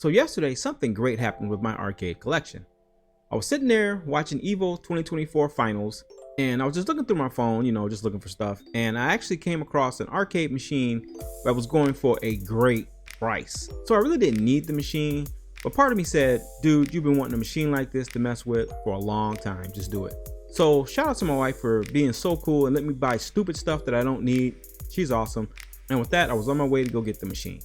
So yesterday, something great happened with my arcade collection. I was sitting there watching EVO 2024 finals, and I was just looking through my phone, just looking for stuff, and I actually came across an arcade machine that was going for a great price. So I really didn't need the machine, but part of me said, dude, you've been wanting a machine like this to mess with for a long time, just do it. So shout out to my wife for being so cool and letting me buy stupid stuff that I don't need. She's awesome. And with that, I was on my way to go get the machine.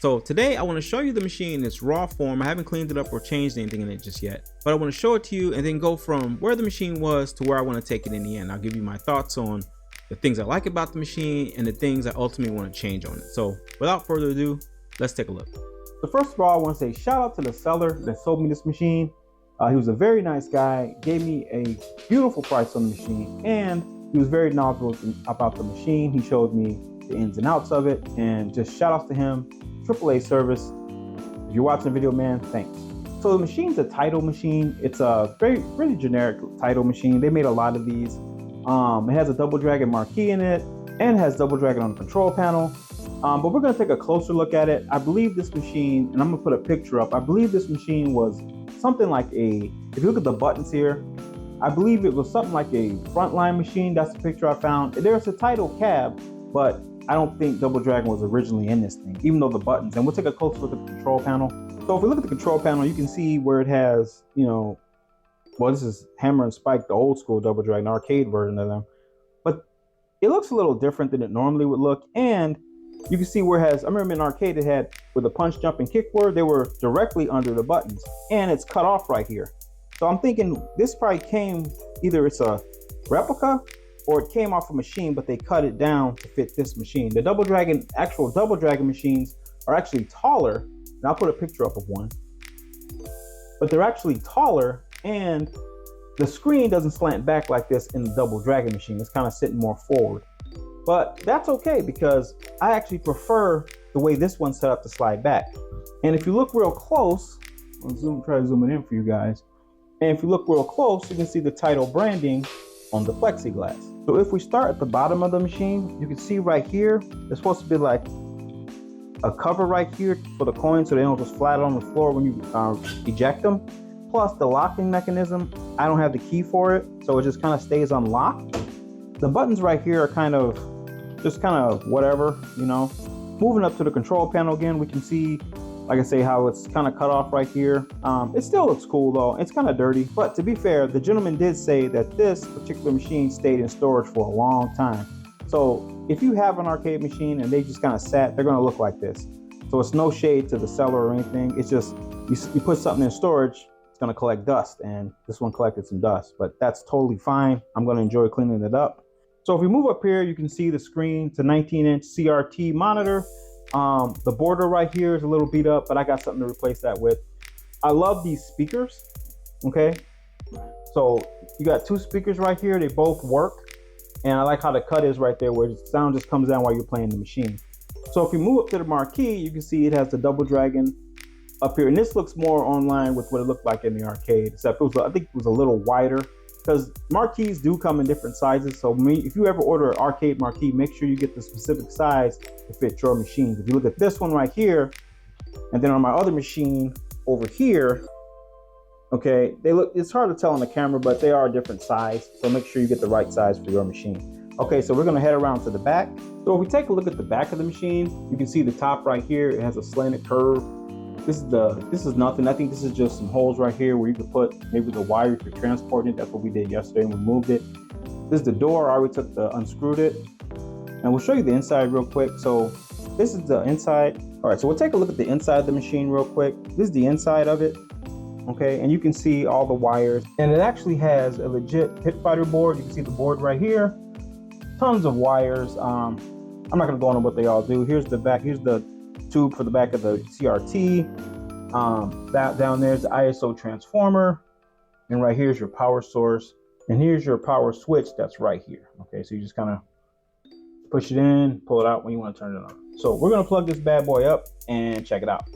So today I want to show you the machine in its raw form. I haven't cleaned it up or changed anything in it just yet, but I want to show it to you and then go from where the machine was to where I want to take it in the end. I'll give you my thoughts on the things I like about the machine and the things I ultimately want to change on it. So without further ado, let's take a look. So first of all, I want to say shout out to the seller that sold me this machine. He was a very nice guy, gave me a beautiful price on the machine, and he was very knowledgeable about the machine. He showed me the ins and outs of it, and just shout outs to him. AAA service. If you're watching the video, man, thanks. So the machine's a Taito machine. It's a really generic Taito machine. They made a lot of these. It has a Double Dragon marquee in it and has Double Dragon on the control panel. But we're going to take a closer look at it. I believe this machine, and I'm going to put a picture up. I believe this machine was something like if you look at the buttons here, I believe it was something like a Frontline machine. That's the picture I found. There's a Taito cab, but I don't think Double Dragon was originally in this thing, even though the buttons, and we'll take a closer look at the control panel. So if we look at the control panel, you can see where it has, well, this is Hammer and Spike, the old school Double Dragon arcade version of them, but it looks a little different than it normally would look. And you can see where it has, I remember in arcade it had where the punch, jump, and kick were, they were directly under the buttons, and it's cut off right here. So I'm thinking this probably came, either it's a replica or it came off a machine, but they cut it down to fit this machine. The Double Dragon, actual Double Dragon machines are actually taller, and I'll put a picture up of one, but they're actually taller, and the screen doesn't slant back like this in the Double Dragon machine. It's kind of sitting more forward, but that's okay because I actually prefer the way this one's set up to slide back. And if you look real close, I'll try to zoom it in for you guys. And if you look real close, you can see the Taito branding on the plexiglass. So if we start at the bottom of the machine, you can see right here, there's supposed to be like a cover right here for the coins so they don't just flat on the floor when you eject them. Plus the locking mechanism, I don't have the key for it, so it just kind of stays unlocked. The buttons right here are kind of whatever, Moving up to the control panel again, we can see, like I say, how it's kind of cut off right here. It still looks cool though. It's kind of dirty, but to be fair, the gentleman did say that this particular machine stayed in storage for a long time. So if you have an arcade machine and they just kind of sat, they're going to look like this. So it's no shade to the seller or anything. It's just, you put something in storage, it's going to collect dust, and this one collected some dust, but that's totally fine. I'm going to enjoy cleaning it up. So if we move up here, you can see the screen. It's a 19-inch CRT monitor. The border right here is a little beat up, but I got something to replace that with. I love these speakers, okay? So you got two speakers right here. They both work. And I like how the cut is right there where the sound just comes down while you're playing the machine. So if you move up to the marquee, you can see it has the Double Dragon up here. And this looks more online with what it looked like in the arcade, except I think it was a little wider, because marquees do come in different sizes. So if you ever order an arcade marquee, make sure you get the specific size to fit your machine. If you look at this one right here, and then on my other machine over here, okay, it's hard to tell on the camera, but they are a different size. So make sure you get the right size for your machine. Okay, so we're gonna head around to the back. So if we take a look at the back of the machine, you can see the top right here, it has a slanted curve. This is nothing. I think this is just some holes right here where you could put maybe the wire if you're transporting it. That's what we did yesterday and we moved it. This is the door. I already unscrewed it. And we'll show you the inside real quick. So this is the inside. All right, so we'll take a look at the inside of the machine real quick. This is the inside of it. Okay, and you can see all the wires. And it actually has a legit Pit Fighter board. You can see the board right here. Tons of wires. I'm not gonna go into what they all do. Here's the back. Here's the tube for the back of the CRT. That down there's the ISO transformer, and right here's your power source, and here's your power switch that's right here. Okay, so you just kind of push it in, pull it out when you want to turn it on. So we're gonna plug this bad boy up and check it out.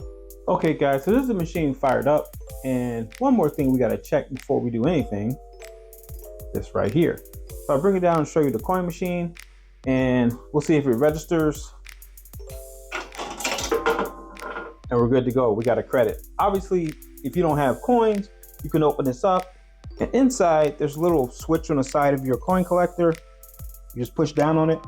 Okay guys, so this is the machine fired up, and one more thing we got to check before we do anything, this right here. So I'll bring it down and show you the coin machine, and we'll see if it registers. and we're good to go. We got a credit. Obviously, if you don't have coins, you can open this up, and inside there's a little switch on the side of your coin collector. You just push down on it,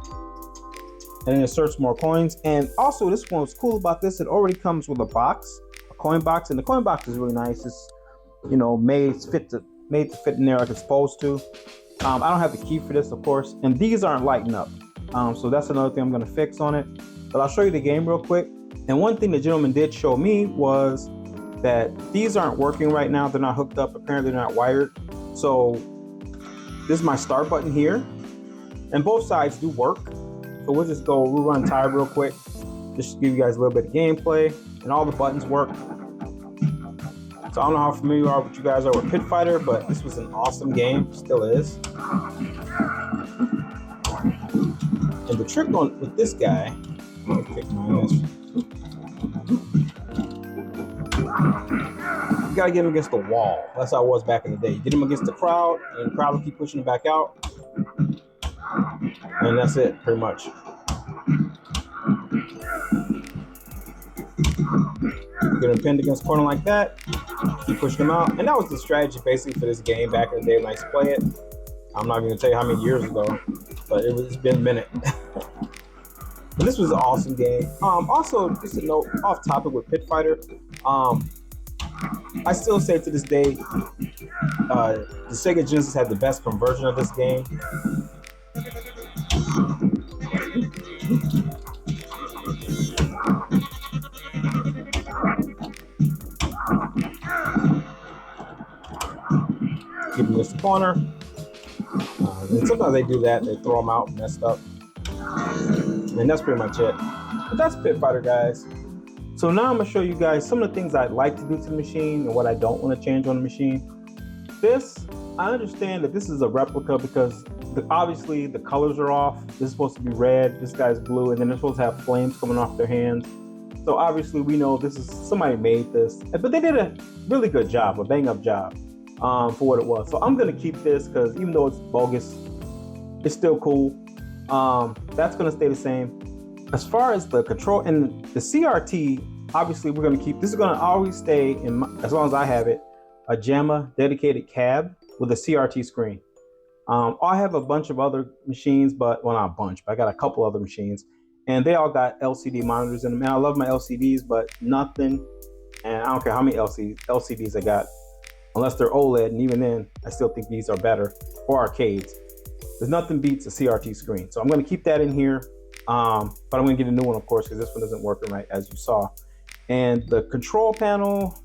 and it inserts more coins. And also, this one, what's cool about this, it already comes with a box, a coin box, and the coin box is really nice. It's, you know, made to fit in there like it's supposed to. I don't have the key for this, of course, and these aren't lighting up. So that's another thing I'm going to fix on it. But I'll show you the game real quick. And one thing the gentleman did show me was that these aren't working right now. They're not hooked up. Apparently they're not wired. So this is my start button here, and both sides do work. So we'll run Tide real quick, just to give you guys a little bit of gameplay, and all the buttons work. So I don't know how familiar you guys are with Pit Fighter, but this was an awesome game, still is. And the trick with this guy, I'm gonna kick my ass. You gotta get him against the wall. That's how it was back in the day. You get him against the crowd, and the crowd will keep pushing him back out. And that's it, pretty much. Get him pinned against the corner like that. Keep pushing him out. And that was the strategy basically for this game back in the day when I used to play it. I'm not even gonna tell you how many years ago, but it's been a minute. But this was an awesome game. Also, just a note, off topic with Pit Fighter, I still say to this day, the Sega Genesis had the best conversion of this game. Give them this corner. And sometimes they do that, they throw them out messed up. And that's pretty much it. But that's Pit Fighter, guys. So now I'm gonna show you guys some of the things I'd like to do to the machine and what I don't want to change on the machine. I understand that this is a replica because obviously the colors are off. This is supposed to be red, this guy's blue, and then they're supposed to have flames coming off their hands. So obviously we know somebody made this, but they did a really good job, a bang up job for what it was. So I'm gonna keep this because even though it's bogus, it's still cool. That's gonna stay the same. As far as the control and the CRT, obviously we're gonna keep, this is gonna always stay as long as I have it, a JAMMA dedicated cab with a CRT screen. I have a bunch of other machines, but not a bunch, but I got a couple other machines, and they all got LCD monitors in them. And I love my LCDs, but nothing, and I don't care how many LCDs I got, unless they're OLED, and even then, I still think these are better, or arcades. There's nothing beats a CRT screen. So I'm gonna keep that in here, but I'm gonna get a new one, of course, because this one isn't working right, as you saw. And the control panel,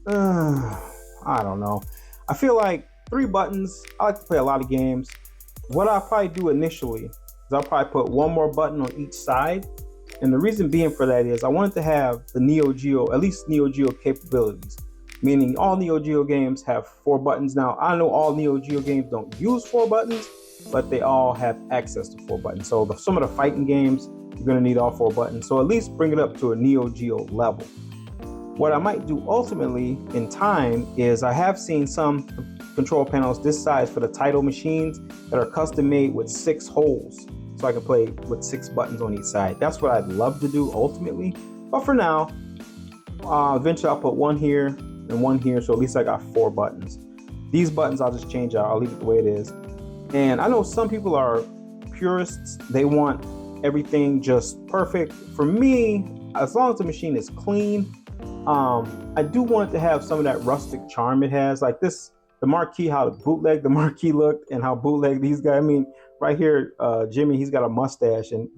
I don't know. I feel like 3 buttons. I like to play a lot of games. What I'll probably do initially is I'll probably put one more button on each side. And the reason being for that is I wanted to have the Neo Geo, at least Neo Geo capabilities. Meaning all Neo Geo games have 4 buttons. Now, I know all Neo Geo games don't use 4 buttons, but they all have access to 4 buttons. So some of the fighting games, you're gonna need all 4 buttons. So at least bring it up to a Neo Geo level. What I might do ultimately in time is I have seen some control panels this size for the title machines that are custom made with 6 holes. So I can play with 6 buttons on each side. That's what I'd love to do ultimately. But for now, eventually I'll put 1 here and 1 here. So at least I got 4 buttons. These buttons I'll just change out. I'll leave it the way it is. And I know some people are purists. They want everything just perfect. For me, as long as the machine is clean, I do want it to have some of that rustic charm it has. Like this, the marquee, how bootleg the marquee looked and how bootleg these guys. I mean, right here, Jimmy, he's got a mustache and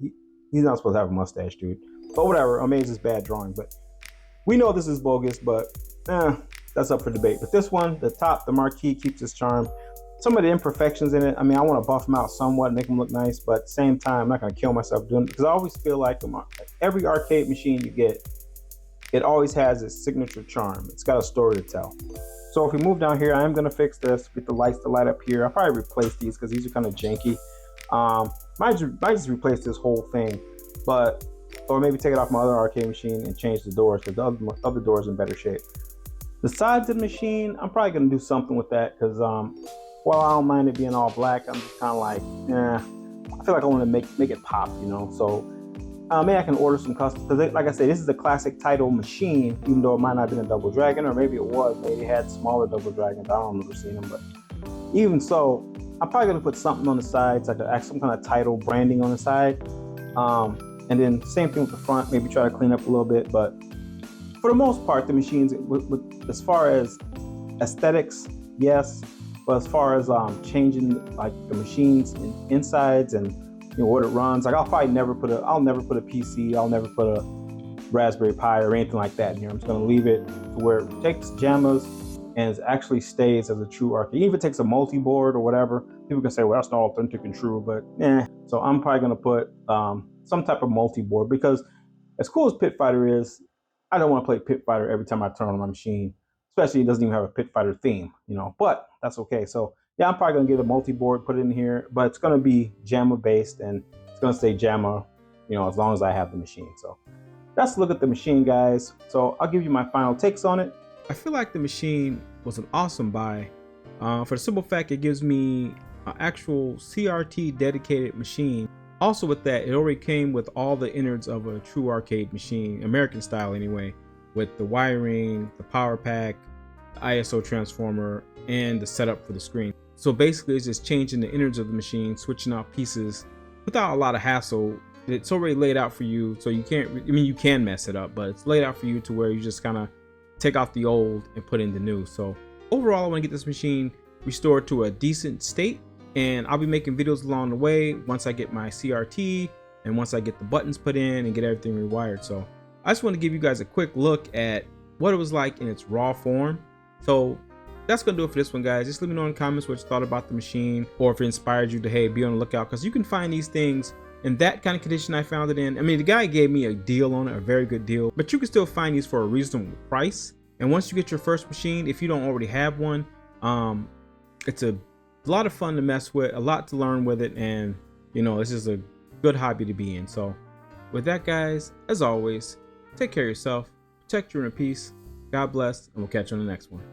he's not supposed to have a mustache, dude. But whatever, Amaze's bad drawing. But we know this is bogus, but that's up for debate. But this one, the top, the marquee keeps its charm. Some of the imperfections in it, I mean, I want to buff them out somewhat, make them look nice, but at the same time, I'm not going to kill myself doing it because I always feel like every arcade machine you get, it always has its signature charm. It's got a story to tell. So if we move down here, I am going to fix this, get the lights to light up here. I'll probably replace these because these are kind of janky. Might just replace this whole thing, or maybe take it off my other arcade machine and change the doors because the other doors are in better shape. The sides of the machine, I'm probably going to do something with that because while I don't mind it being all black, I'm just kind of like, I feel like I want to make it pop, you know. So maybe I can order some custom, because like I said, this is a classic title machine, even though it might not have been a Double Dragon, or maybe it was. Maybe it had smaller Double Dragons. I don't remember seeing them, but even so, I'm probably gonna put something on the sides, like some kind of title branding on the side. And then same thing with the front, maybe try to clean up a little bit. But for the most part, the machines, as far as aesthetics, yes. But as far as changing like the machines insides and what it runs, like I'll never put a PC, I'll never put a Raspberry Pi or anything like that in here. I'm just gonna leave it to where it takes JAMMAs and it actually stays as a true arcade. Even if it takes a multi-board or whatever, people can say, well, that's not authentic and true, but So I'm probably gonna put some type of multi-board, because as cool as Pit Fighter is, I don't want to play Pit Fighter every time I turn on my machine, especially it doesn't even have a Pit Fighter theme, but that's okay. So yeah, I'm probably gonna get a multi-board, put it in here, but it's gonna be JAMMA based, and it's gonna stay JAMMA, as long as I have the machine. So that's a look at the machine, guys. So I'll give you my final takes on it. I feel like the machine was an awesome buy, for the simple fact it gives me an actual CRT dedicated machine. Also with that, it already came with all the innards of a true arcade machine, American style anyway, with the wiring, the power pack, the ISO transformer, and the setup for the screen. So basically it's just changing the innards of the machine, switching out pieces without a lot of hassle. It's already laid out for you, so you can't, you can mess it up, but it's laid out for you to where you just kind of take out the old and put in the new. So overall, I want to get this machine restored to a decent state, and I'll be making videos along the way once I get my CRT and once I get the buttons put in and get everything rewired. So I just want to give you guys a quick look at what it was like in its raw form. So that's gonna do it for this one, guys. Just let me know in the comments what you thought about the machine, or if it inspired you to, hey, be on the lookout, because you can find these things in that kind of condition I found it in. I mean, the guy gave me a deal on it, a very good deal, but you can still find these for a reasonable price. And once you get your first machine, if you don't already have one, it's a lot of fun to mess with, a lot to learn with it, and it's just a good hobby to be in. So with that, guys, as always, take care of yourself, protect your inner peace, God bless, and we'll catch you on the next one.